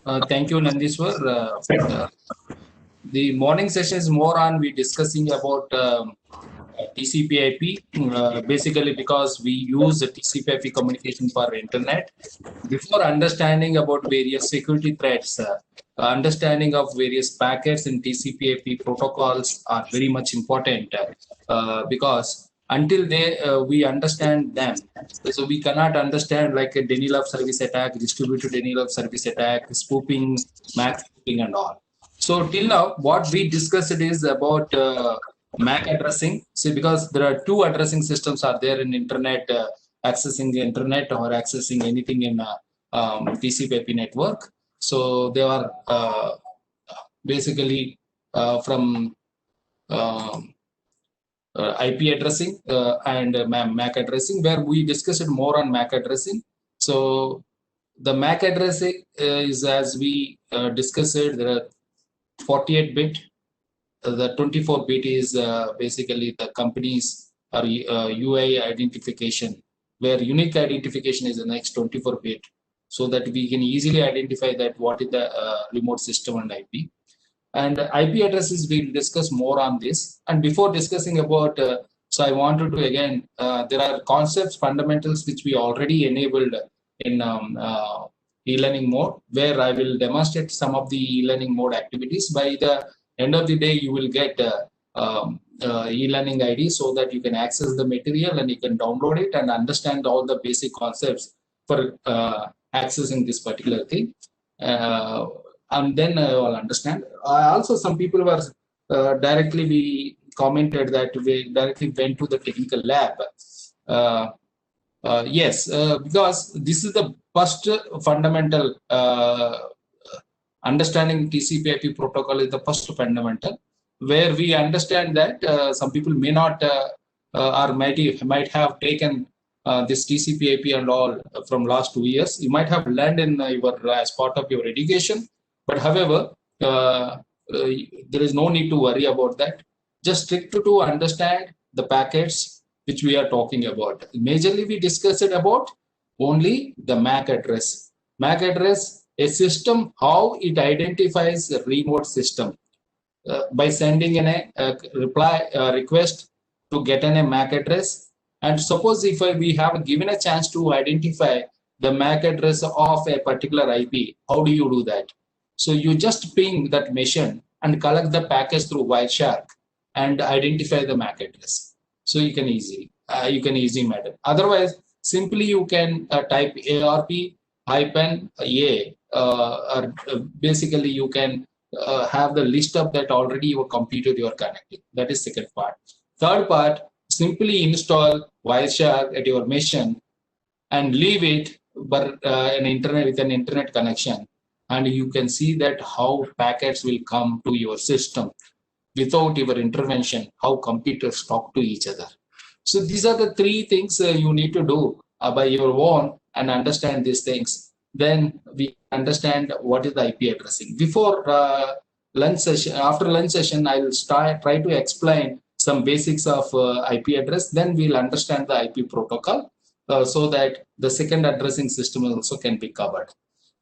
Thank you, Nandiswar. The morning session is more on we discussing about TCP/IP. Basically, because we use the TCP/IP communication for internet. Before understanding about various security threats, understanding of various packets in TCP/IP protocols are very much important because until we understand them, so we cannot understand like a denial of service attack, distributed denial of service attack, spoofing, MAC spoofing, and all. So till now, what we discussed is about MAC addressing. See, because there are two addressing systems are there in internet, accessing the internet or accessing anything in TCP/IP network. So they are basically from um IP addressing and MAC addressing, where we discussed more on MAC addressing. So the MAC addressing is, as we discussed, there are 48-bit. The 24-bit is basically the company's UI identification, where unique identification is the next 24-bit, so that we can easily identify that what is the remote system and IP. And IP addresses, we'll discuss more on this. And before discussing about, so I wanted to again, there are concepts, fundamentals, which we already enabled in e-learning mode, where I will demonstrate some of the e-learning mode activities. By the end of the day, you will get e-learning ID so that you can access the material and you can download it and understand all the basic concepts for accessing this particular thing. And then I'll understand. Also, some people were directly, we commented that we directly went to the technical lab. Yes, because this is the first fundamental understanding TCP/IP protocol is the first fundamental, where we understand that some people may not or might have taken this TCP/IP and all from last 2 years. You might have learned in your as part of your education, but however, there is no need to worry about that. Just stick to understand the packets which we are talking about. Majorly, we discussed about only the MAC address. MAC address, a system, how it identifies a remote system by sending in a reply request to get in a MAC address. And suppose if we have given a chance to identify the MAC address of a particular IP, how do you do that? So you just ping that machine and collect the package through Wireshark and identify the MAC address. So you can easily manage. Otherwise, simply you can type ARP hyphen A, or basically you can have the list of that already your computer you are connecting. That is second part. Third part, simply install Wireshark at your machine and leave it but an internet with an internet connection, and you can see that how packets will come to your system without your intervention, how computers talk to each other. So these are the three things you need to do by your own and understand these things. Then we understand what is the IP addressing. Before lunch session, after lunch session, I will try to explain some basics of IP address. Then we'll understand the IP protocol so that the second addressing system also can be covered.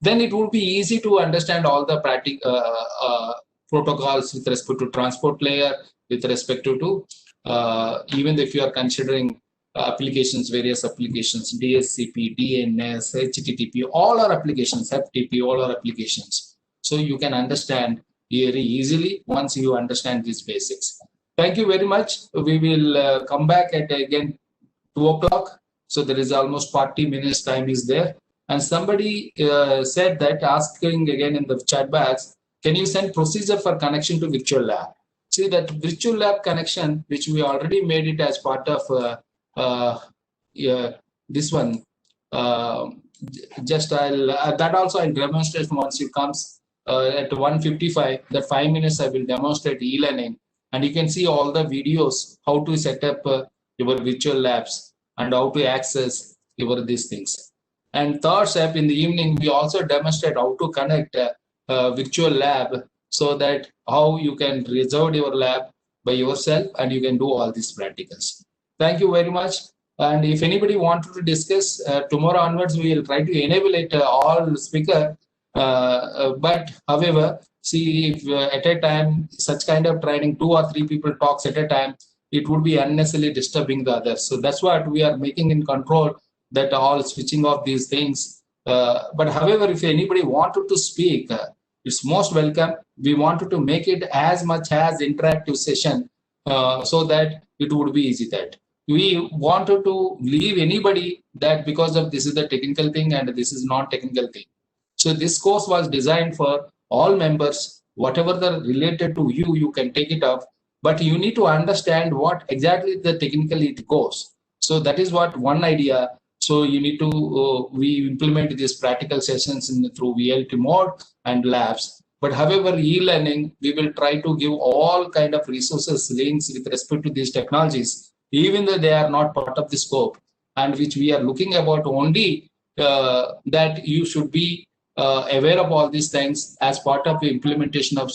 Then it will be easy to understand all the protocols with respect to transport layer, with respect to even if you are considering applications, various applications, DSCP, DNS, HTTP, all are applications, FTP, all are applications. So you can understand very easily once you understand these basics. Thank you very much. We will come back at again 2 o'clock. So there is almost 40 minutes time is there. And somebody said that, asking again in the chat box, can you send procedure for connection to virtual lab? See that virtual lab connection, which we already made it as part of this one. Just I'll that also I'll demonstrate once it comes at 1:55. That 5 minutes I will demonstrate e-learning, and you can see all the videos how to set up your virtual labs and how to access your these things. And third step, in the evening, we also demonstrate how to connect a virtual lab, so that how you can reserve your lab by yourself and you can do all these practicals. Thank you very much. And if anybody wanted to discuss tomorrow onwards, we will try to enable it all speaker. But however, see, if at a time such kind of training, 2 or 3 people talks at a time, it would be unnecessarily disturbing the others. So that's what we are making in control, that all switching off these things. But however, if anybody wanted to speak, it's most welcome. We wanted to make it as much as interactive session, so that it would be easy. That we wanted to leave anybody that because of this is the technical thing and this is non-technical thing. So this course was designed for all members. Whatever the related to you, you can take it up, but you need to understand what exactly the technical it goes. So that is what one idea. So you need to we implement these practical sessions through VLT mode and labs. But however, e-learning, we will try to give all kind of resources, links with respect to these technologies, even though they are not part of the scope, and which we are looking about only that you should be aware of all these things as part of the implementation of